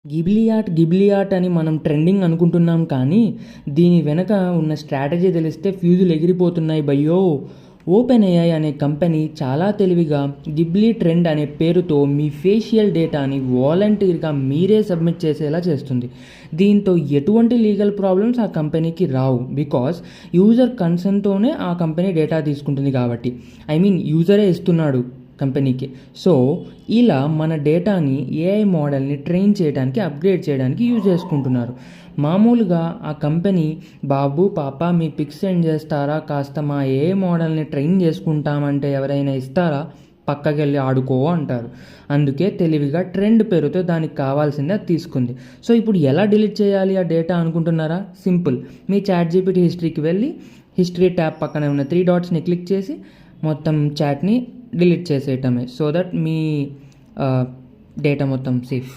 Ghibli art అని మనం trending అనుకుంటున్నాం, కానీ దీని వెనక ఉన్న స్ట్రాటజీ తెలిస్తే ఫ్యూజులు ఎగిరిపోతున్నాయి భయ్యో. ఓపెన్ ఏఐ అనే కంపెనీ చాలా తెలివిగా గిబ్లీ ట్రెండ్ అనే పేరుతో మీ ఫేషియల్ డేటాని వాలంటీర్గా మీరే సబ్మిట్ చేసేలా చేస్తుంది. దీంతో ఎటువంటి లీగల్ ప్రాబ్లమ్స్ ఆ కంపెనీకి రావు, బికాస్ యూజర్ కన్సర్న్తోనే ఆ కంపెనీ డేటా తీసుకుంటుంది కాబట్టి. యూజరే ఇస్తున్నాడు కంపెనీకి. సో ఇలా మన డేటాని ఏఐ మోడల్ని ట్రైన్ చేయడానికి, అప్గ్రేడ్ చేయడానికి యూజ్ చేసుకుంటున్నారు. మామూలుగా ఆ కంపెనీ, బాబు పాప మీ పిక్స్ సెండ్ చేస్తారా, కాస్త మా ఏఐ మోడల్ని ట్రైన్ చేసుకుంటామంటే ఎవరైనా ఇస్తారా, పక్కకెళ్ళి ఆడుకో అంటారు. అందుకే తెలివిగా ట్రెండ్ పేరుతో దానికి కావాల్సిందే అది తీసుకుంది. సో ఇప్పుడు ఎలా డిలీట్ చేయాలి ఆ డేటా అనుకుంటున్నారా? సింపుల్. మీ ChatGPT హిస్టరీకి వెళ్ళి హిస్టరీ ట్యాబ్ పక్కన ఉన్న 3 డాట్స్ని క్లిక్ చేసి మొత్తం చాట్ని డిలీట్ చేసేయటమే. సో దట్ మీ డేటా మొత్తం సేఫ్.